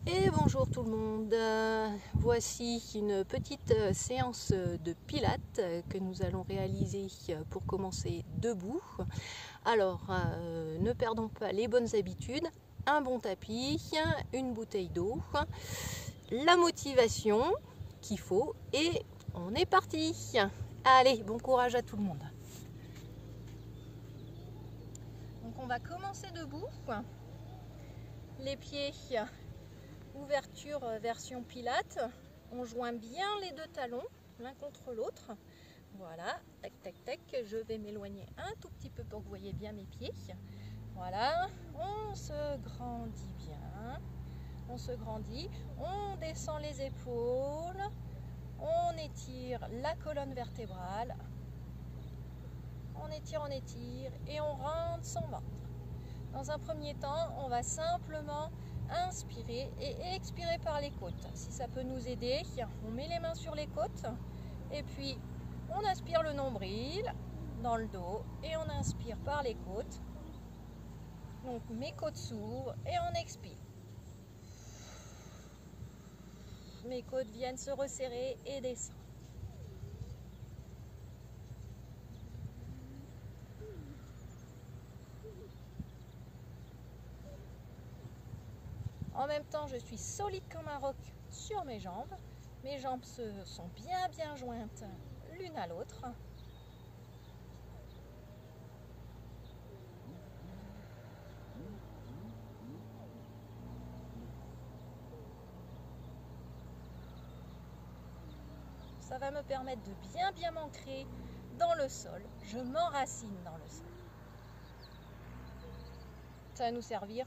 Et bonjour tout le monde, voici une petite séance de pilates que nous allons réaliser pour commencer debout. Alors ne perdons pas les bonnes habitudes, un bon tapis, une bouteille d'eau, la motivation qu'il faut et on est parti. Allez, bon courage à tout le monde. Donc on va commencer debout, les pieds ouverture version pilates, on joint bien les deux talons l'un contre l'autre. Voilà, tac tac tac, je vais m'éloigner un tout petit peu pour que vous voyez bien mes pieds. Voilà, on se grandit bien, on se grandit, on descend les épaules, on étire la colonne vertébrale, on étire et on rentre son ventre. Dans un premier temps, on va simplement inspirer et expirer par les côtes. Si ça peut nous aider, on met les mains sur les côtes et puis on aspire le nombril dans le dos et on inspire par les côtes. Donc mes côtes s'ouvrent et on expire. Mes côtes viennent se resserrer et descendre. En même temps, je suis solide comme un roc sur mes jambes. Mes jambes sont bien jointes l'une à l'autre. Ça va me permettre de bien m'ancrer dans le sol. Je m'enracine dans le sol. Ça va nous servir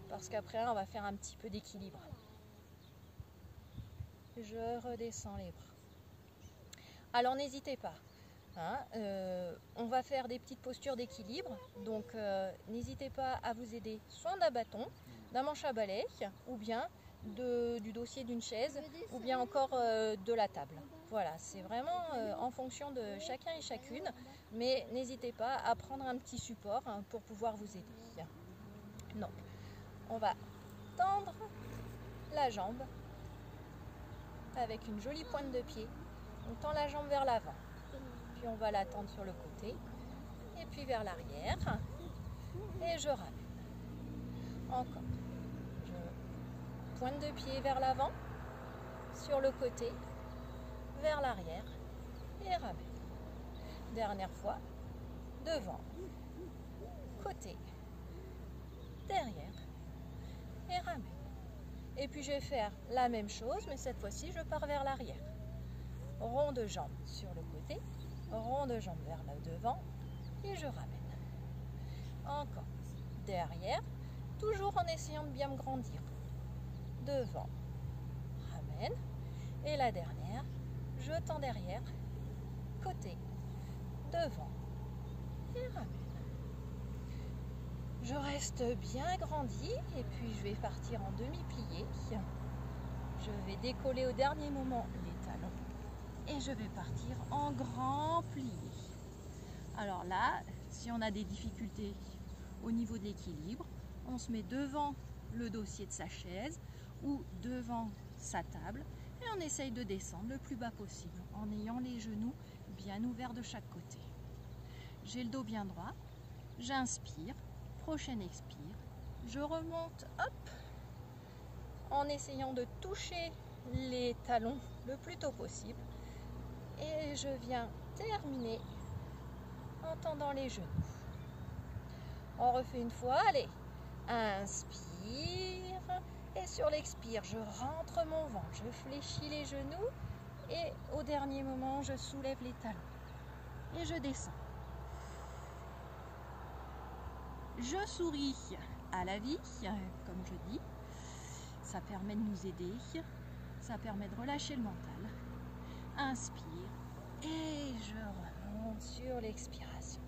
parce qu'après on va faire un petit peu d'équilibre. Je redescends les bras. Alors n'hésitez pas, on va faire des petites postures d'équilibre, donc n'hésitez pas à vous aider soit d'un bâton, d'un manche à balai, ou bien du dossier d'une chaise, ou bien encore de la table. Voilà, c'est vraiment en fonction de chacun et chacune, mais n'hésitez pas à prendre un petit support pour pouvoir vous aider. Donc, on va tendre la jambe avec une jolie pointe de pied. On tend la jambe vers l'avant, puis on va la tendre sur le côté, et puis vers l'arrière, et je ramène. Encore. Je pointe de pied vers l'avant, sur le côté, vers l'arrière, et ramène. Dernière fois, devant, côté, derrière, et ramène. Et puis je vais faire la même chose, mais cette fois-ci je pars vers l'arrière. Rond de jambe sur le côté, rond de jambe vers le devant, et je ramène. Encore. Derrière, toujours en essayant de bien me grandir. Devant, ramène. Et la dernière, je tends derrière, côté, devant, et ramène. Je reste bien grandi et puis je vais partir en demi-plié. Je vais décoller au dernier moment les talons et je vais partir en grand plié. Alors là, si on a des difficultés au niveau de l'équilibre, on se met devant le dossier de sa chaise ou devant sa table et on essaye de descendre le plus bas possible en ayant les genoux bien ouverts de chaque côté. J'ai le dos bien droit, j'inspire. Prochaine expire, je remonte, hop, en essayant de toucher les talons le plus tôt possible. Et je viens terminer en tendant les genoux. On refait une fois, allez, inspire, et sur l'expire, je rentre mon ventre, je fléchis les genoux, et au dernier moment, je soulève les talons. Et je descends. Je souris à la vie, comme je dis. Ça permet de nous aider. Ça permet de relâcher le mental. Inspire et je remonte sur l'expiration.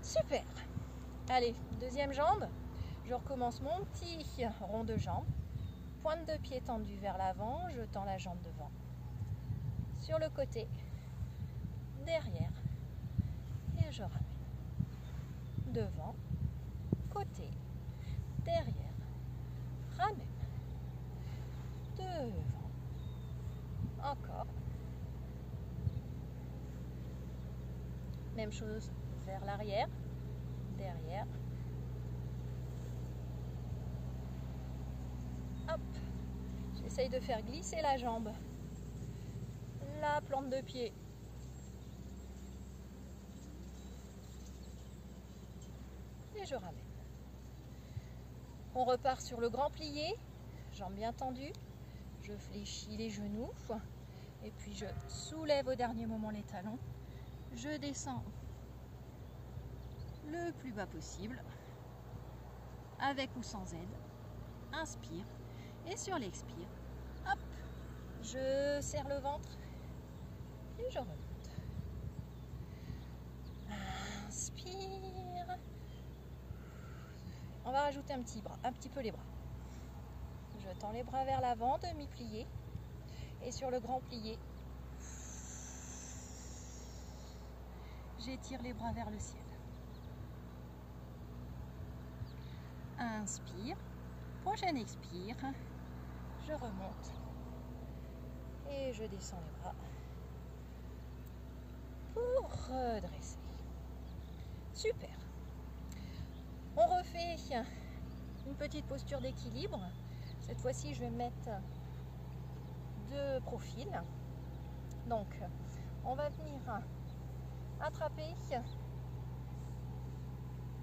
Super. Allez, deuxième jambe. Je recommence mon petit rond de jambe. Pointe de pied tendue vers l'avant. Je tends la jambe devant. Sur le côté. Derrière. Et je ramène. Devant, côté, derrière, ramène, devant, encore. Même chose vers l'arrière, derrière. Hop, j'essaye de faire glisser la jambe, la plante de pied. Et je ramène. On repart sur le grand plié, jambes bien tendues. Je fléchis les genoux et puis je soulève au dernier moment les talons. Je descends le plus bas possible, avec ou sans aide. Inspire et sur l'expire, hop, je serre le ventre et je remonte. Inspire. On va rajouter un petit peu les bras. Je tends les bras vers l'avant, demi-plié, et sur le grand plié, j'étire les bras vers le ciel. Inspire, prochaine expire, je remonte et je descends les bras pour redresser. Super. On refait une petite posture d'équilibre. Cette fois-ci, je vais me mettre de profil. Donc, on va venir attraper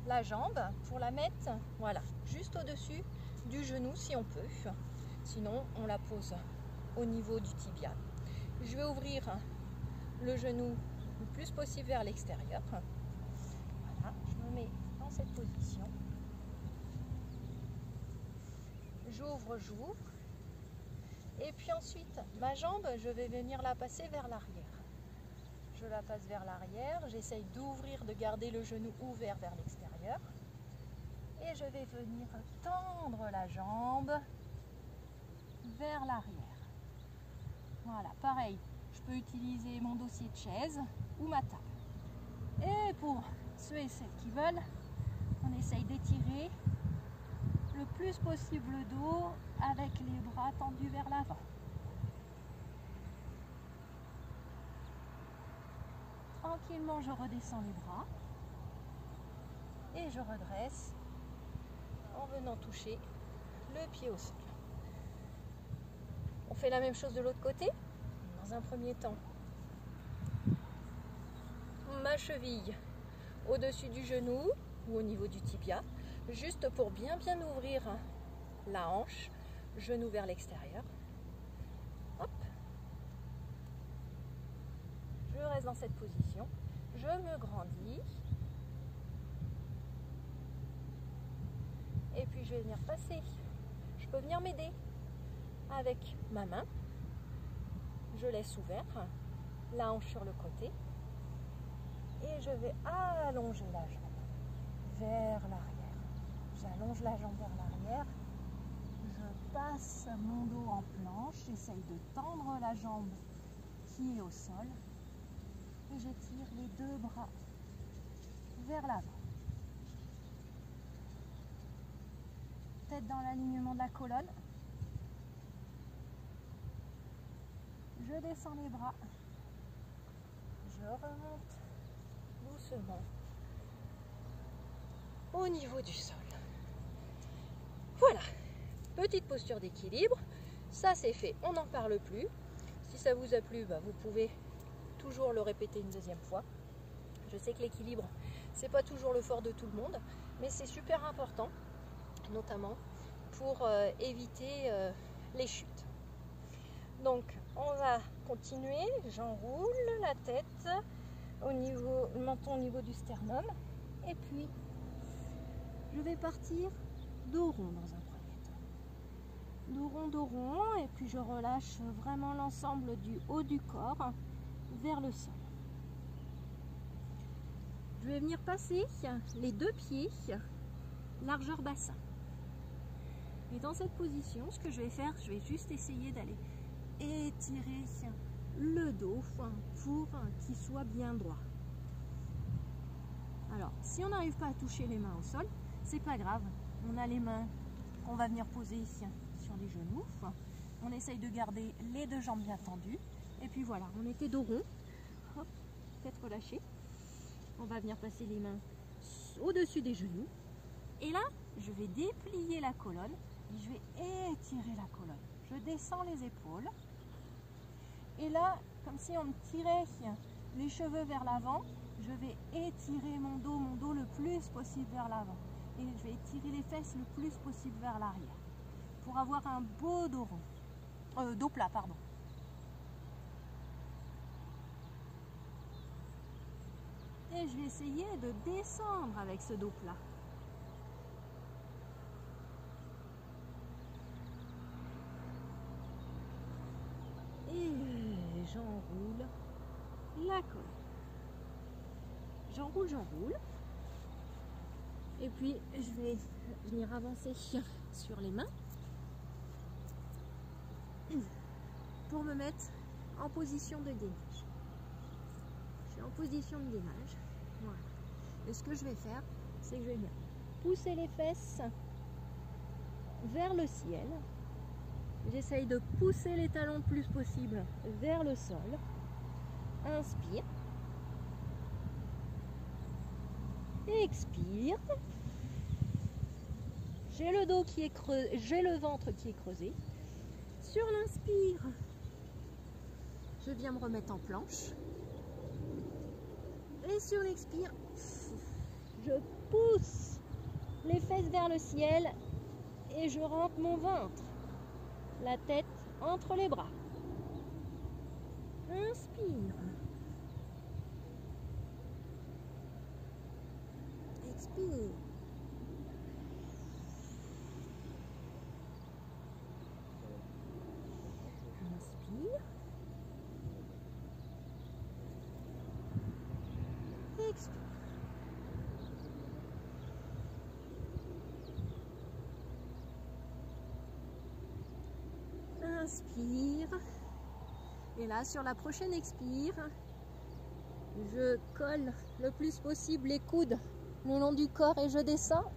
la jambe pour la mettre, voilà, juste au-dessus du genou si on peut. Sinon, on la pose au niveau du tibia. Je vais ouvrir le genou le plus possible vers l'extérieur. Voilà, je me mets dans cette position. J'ouvre. Et puis ensuite, ma jambe, je vais venir la passer vers l'arrière. Je la passe vers l'arrière, j'essaye d'ouvrir, de garder le genou ouvert vers l'extérieur. Et je vais venir tendre la jambe vers l'arrière. Voilà, pareil, je peux utiliser mon dossier de chaise ou ma table. Et pour ceux et celles qui veulent, on essaye d'étirer le plus possible le dos avec les bras tendus vers l'avant. Tranquillement, je redescends les bras et je redresse en venant toucher le pied au sol. On fait la même chose de l'autre côté. Dans un premier temps, ma cheville au-dessus du genou ou au niveau du tibia, juste pour bien ouvrir la hanche, genou vers l'extérieur. Hop. Je reste dans cette position, je me grandis et puis je vais venir passer. Je peux venir m'aider avec ma main. Je laisse ouvert la hanche sur le côté et je vais allonger la jambe vers l'arrière. J'allonge la jambe vers l'arrière, je passe mon dos en planche, j'essaye de tendre la jambe qui est au sol et j'étire les deux bras vers l'avant. Tête dans l'alignement de la colonne. Je descends les bras, je remonte doucement au niveau du sol. Voilà, petite posture d'équilibre, ça c'est fait, on n'en parle plus. Si ça vous a plu, vous pouvez toujours le répéter une deuxième fois. Je sais que l'équilibre, c'est pas toujours le fort de tout le monde, mais c'est super important, notamment pour éviter les chutes. Donc, on va continuer, j'enroule la tête, le menton au niveau du sternum, et puis je vais partir dos rond dans un premier temps. Dos rond, et puis je relâche vraiment l'ensemble du haut du corps vers le sol. Je vais venir passer les deux pieds largeur bassin. Et dans cette position, ce que je vais faire, je vais juste essayer d'aller étirer le dos pour qu'il soit bien droit. Alors, si on n'arrive pas à toucher les mains au sol, c'est pas grave. on a les mains qu'on va venir poser sur les genoux. On essaye de garder les deux jambes bien tendues. Et puis voilà, on était dos rond. Hop, tête relâchée. On va venir passer les mains au-dessus des genoux. Et là, je vais déplier la colonne et je vais étirer la colonne. Je descends les épaules. Et là, comme si on me tirait les cheveux vers l'avant, je vais étirer mon dos le plus possible vers l'avant. Et je vais étirer les fesses le plus possible vers l'arrière. Pour avoir un beau dos rond. Dos plat, pardon. Et je vais essayer de descendre avec ce dos plat. Et j'enroule la colonne. J'enroule. Et puis je vais venir avancer sur les mains pour me mettre en position de gainage. Je suis en position de gainage. Voilà. Et ce que je vais faire, c'est que je vais venir pousser les fesses vers le ciel. J'essaye de pousser les talons le plus possible vers le sol. Inspire. Expire. J'ai le dos qui est creusé, j'ai le ventre qui est creusé. Sur l'inspire, je viens me remettre en planche. Et sur l'expire, je pousse les fesses vers le ciel et je rentre mon ventre, la tête entre les bras. Inspire. Expire. Inspire. Expire. Inspire. Et là, sur la prochaine expire, je colle le plus possible les coudes le long du corps et je descends.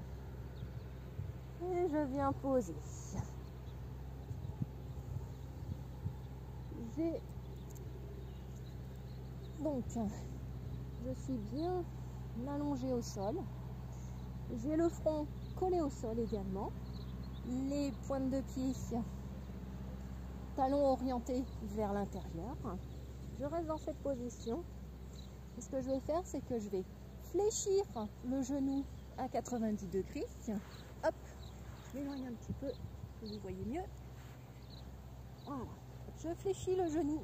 Et je viens poser. Donc, je suis bien allongée au sol. J'ai le front collé au sol également. Les pointes de pied, talons orientés vers l'intérieur. Je reste dans cette position. Et ce que je vais faire, c'est que je vais fléchir le genou à 90 degrés. Hop, je m'éloigne un petit peu, que vous voyez mieux. Voilà. Je fléchis le genou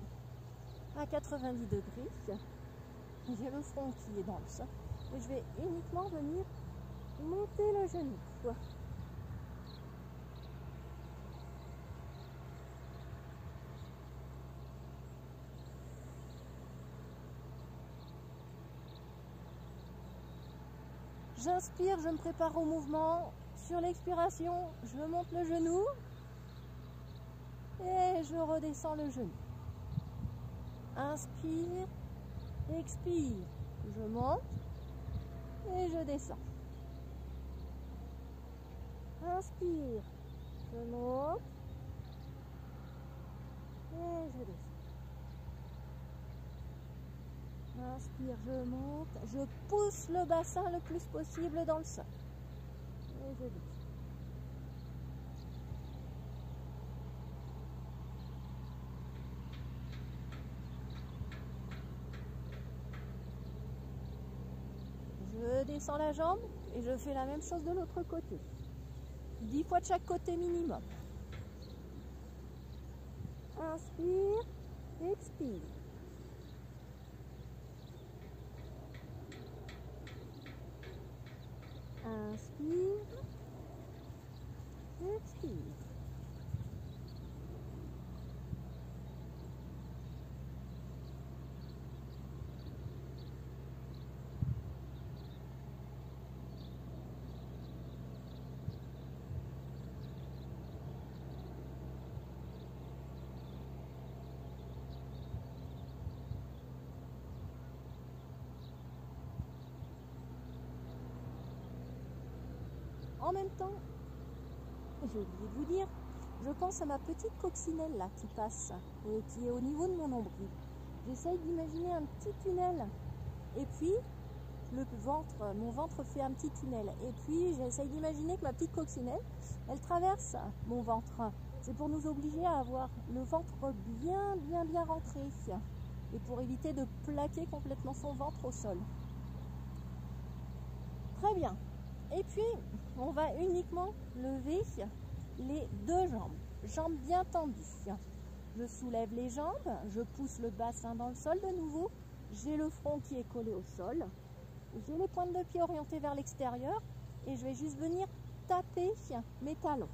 à 90 degrés. J'ai le front qui est dans le sol. Et je vais uniquement venir monter le genou. J'inspire, je me prépare au mouvement. Sur l'expiration, je monte le genou et je redescends le genou. Inspire, expire, je monte et je descends. Inspire, je monte et je descends. Inspire, je monte, je pousse le bassin le plus possible dans le sol. Et je descends. Je descends la jambe et je fais la même chose de l'autre côté. 10 fois de chaque côté minimum. Inspire, expire. Inspire, expire. En même temps, j'ai oublié de vous dire, je pense à ma petite coccinelle là qui passe, qui est au niveau de mon nombril. J'essaye d'imaginer un petit tunnel. Et puis, mon ventre fait un petit tunnel. Et puis, j'essaye d'imaginer que ma petite coccinelle, elle traverse mon ventre. C'est pour nous obliger à avoir le ventre bien rentré. Et pour éviter de plaquer complètement son ventre au sol. Très bien. Et puis, on va uniquement lever les deux jambes. Jambes bien tendues. Je soulève les jambes, je pousse le bassin dans le sol de nouveau. J'ai le front qui est collé au sol. J'ai les pointes de pied orientées vers l'extérieur. Et je vais juste venir taper mes talons.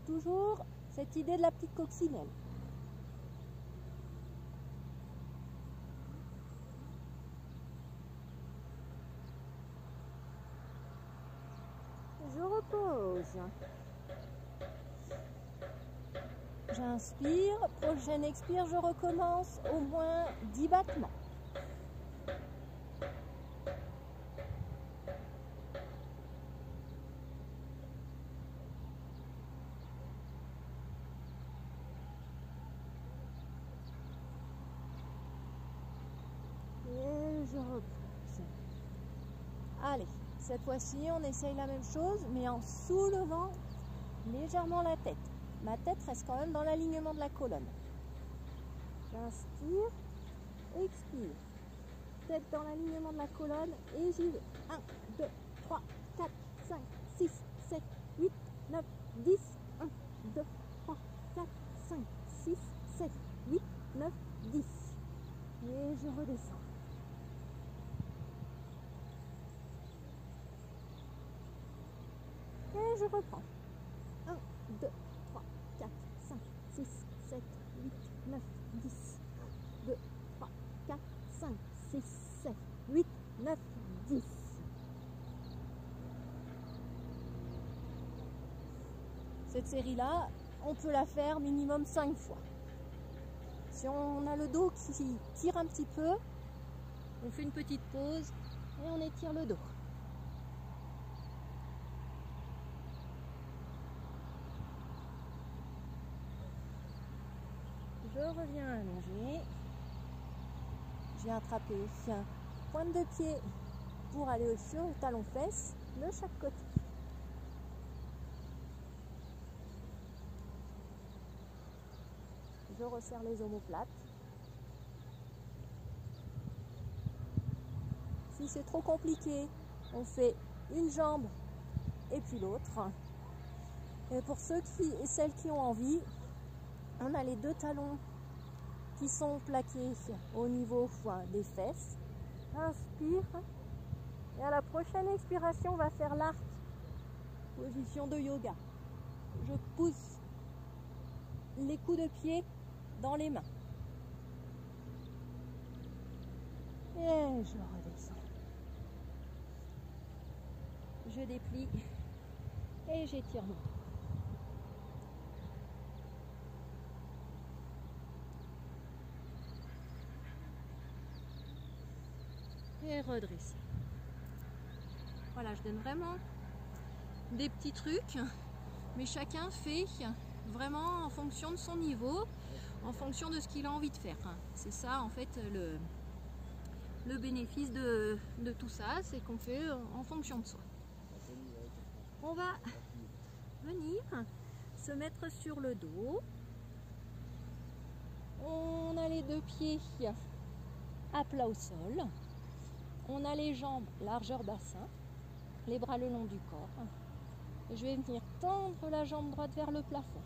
Toujours cette idée de la petite coccinelle. Je repose. J'inspire, prochaine expire, je recommence au moins 10 battements. Et je repose. Allez, cette fois-ci, on essaye la même chose, mais en soulevant légèrement la tête. Ma tête reste quand même dans l'alignement de la colonne. J'inspire, expire. Tête dans l'alignement de la colonne et j'y vais. 1, 2, 3, 4, 5, 6, 7, 8, 9, 10. 1, 2, 3, 4, 5, 6, 7, 8, 9, 10. Et je redescends. Et je reprends. 1, 2, 3, 4, 5, 6, 7, 8, 9, 10. 1, 2, 3, 4, 5, 6, 7, 8, 9, 10. Cette série-là, on peut la faire minimum 5 fois. Si on a le dos qui tire un petit peu, on fait une petite pause et on étire le dos. Je reviens allonger. J'ai attrapé pointe de pied pour aller sur le talon-fesse de chaque côté. Je resserre les omoplates. Si c'est trop compliqué, on fait une jambe et puis l'autre. Et pour ceux et celles qui ont envie, on a les deux talons qui sont plaqués au niveau des fesses. Inspire. Et à la prochaine expiration, on va faire l'arc. Position de yoga. Je pousse les coups de pied dans les mains. Et je redescends. Je déplie et j'étire mon dos. Et redresser. Voilà, je donne vraiment des petits trucs, mais chacun fait vraiment en fonction de son niveau, en fonction de ce qu'il a envie de faire. C'est ça en fait le bénéfice de tout ça, c'est qu'on fait en fonction de soi. On va venir se mettre sur le dos. On a les deux pieds à plat au sol. On a les jambes largeur bassin, les bras le long du corps. Et je vais venir tendre la jambe droite vers le plafond.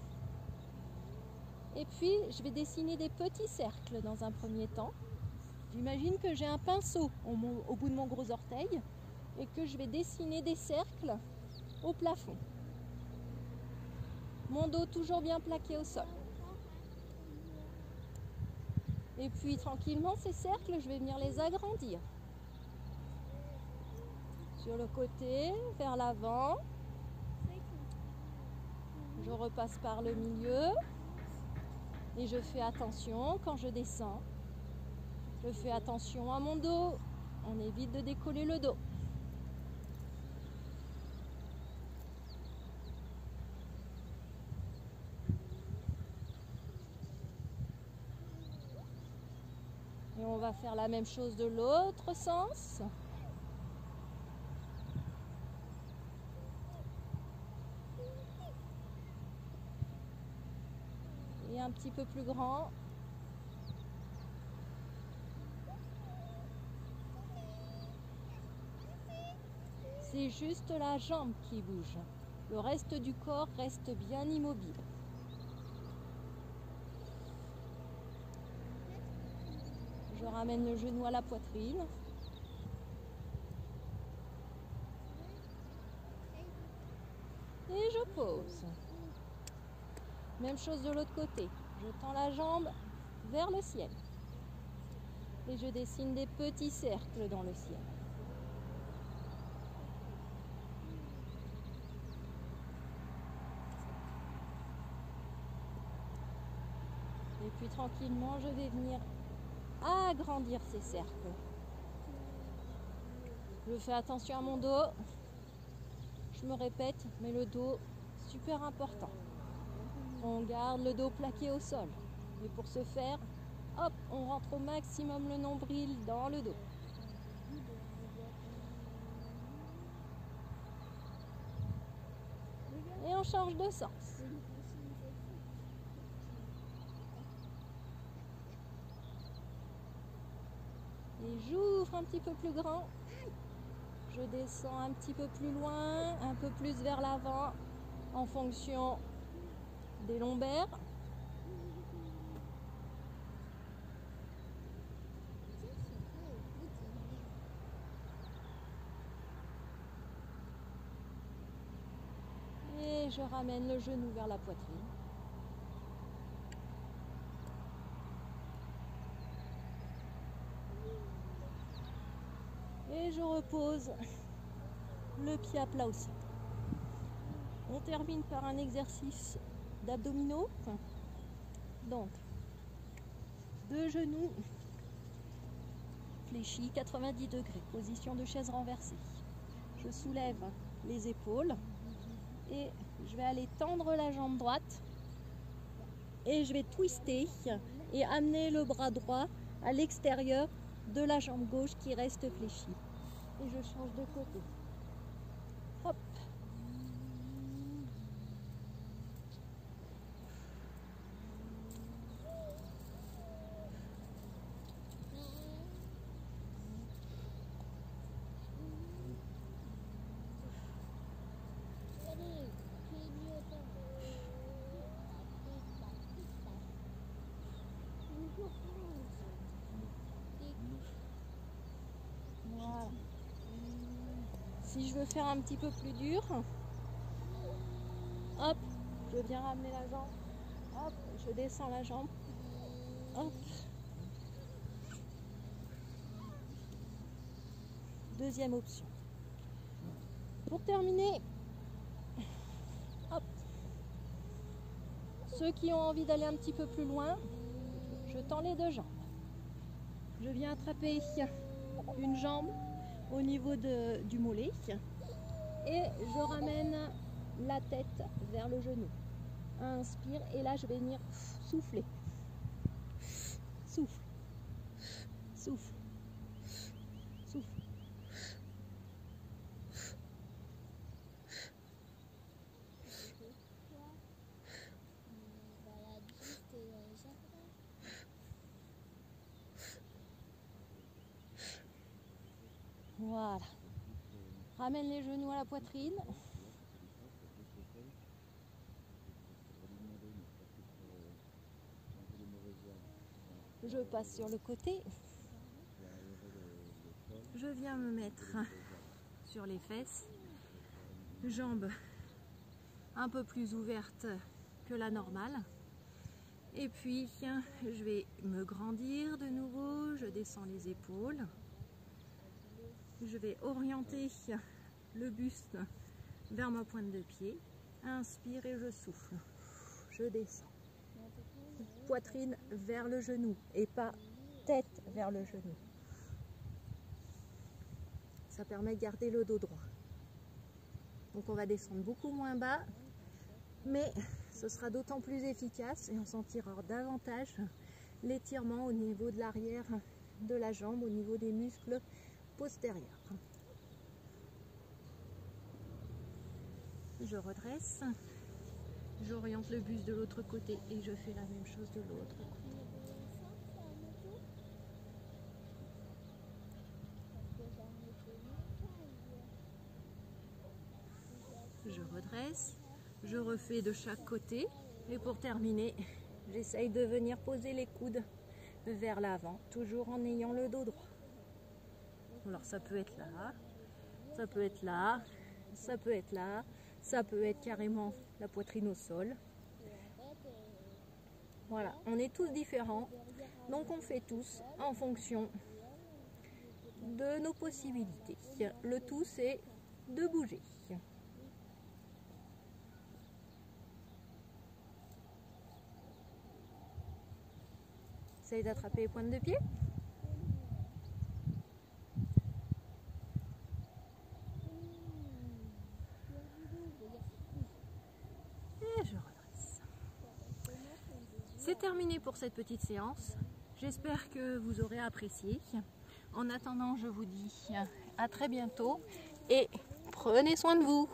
Et puis, je vais dessiner des petits cercles dans un premier temps. J'imagine que j'ai un pinceau au bout de mon gros orteil et que je vais dessiner des cercles au plafond. Mon dos toujours bien plaqué au sol. Et puis, tranquillement, ces cercles, je vais venir les agrandir. Sur le côté, vers l'avant. Je repasse par le milieu. Et je fais attention quand je descends. Je fais attention à mon dos. On évite de décoller le dos. Et on va faire la même chose de l'autre sens. Et un petit peu plus grand. C'est juste la jambe qui bouge. Le reste du corps reste bien immobile. Je ramène le genou à la poitrine. Et je pose. Même chose de l'autre côté. Je tends la jambe vers le ciel. Et je dessine des petits cercles dans le ciel. Et puis tranquillement, je vais venir agrandir ces cercles. Je fais attention à mon dos. Je me répète, mais le dos, super important. On garde le dos plaqué au sol. Et pour ce faire, hop, on rentre au maximum le nombril dans le dos. Et on change de sens. Et j'ouvre un petit peu plus grand. Je descends un petit peu plus loin, un peu plus vers l'avant, en fonction des lombaires. Et je ramène le genou vers la poitrine. Et je repose le pied à plat aussi. On termine par un exercice d'abdominaux. Donc, deux genoux fléchis, 90 degrés, position de chaise renversée. Je soulève les épaules et je vais aller tendre la jambe droite et je vais twister et amener le bras droit à l'extérieur de la jambe gauche qui reste fléchie. Et je change de côté. Hop. Voilà. Si je veux faire un petit peu plus dur, hop, je viens ramener la jambe, hop, je descends la jambe, hop. Deuxième option. Pour terminer, hop, ceux qui ont envie d'aller un petit peu plus loin, je tends les deux jambes. Je viens attraper une jambe au niveau du mollet et je ramène la tête vers le genou. Inspire et là je vais venir souffler. Souffle. Souffle. Souffle. Voilà. Ramène les genoux à la poitrine. Je passe sur le côté. Je viens me mettre sur les fesses. Jambes un peu plus ouvertes que la normale. Et puis, je vais me grandir de nouveau. Je descends les épaules. Je vais orienter le buste vers ma pointe de pied. Inspire et je souffle. Je descends. poitrine vers le genou et pas tête vers le genou. Ça permet de garder le dos droit. Donc on va descendre beaucoup moins bas, mais ce sera d'autant plus efficace et on sentira davantage l'étirement au niveau de l'arrière de la jambe, au niveau des muscles postérieurs. Je redresse, j'oriente le buste de l'autre côté et je fais la même chose de l'autre côté. Je redresse, je refais de chaque côté et pour terminer, j'essaye de venir poser les coudes vers l'avant, toujours en ayant le dos droit. Alors ça peut être là, ça peut être là, ça peut être là, ça peut être carrément la poitrine au sol. Voilà, on est tous différents, donc on fait tous en fonction de nos possibilités. Le tout c'est de bouger. Essayez d'attraper les pointes de pied. Et je redresse. C'est terminé pour cette petite séance. J'espère que vous aurez apprécié. En attendant, je vous dis à très bientôt et prenez soin de vous.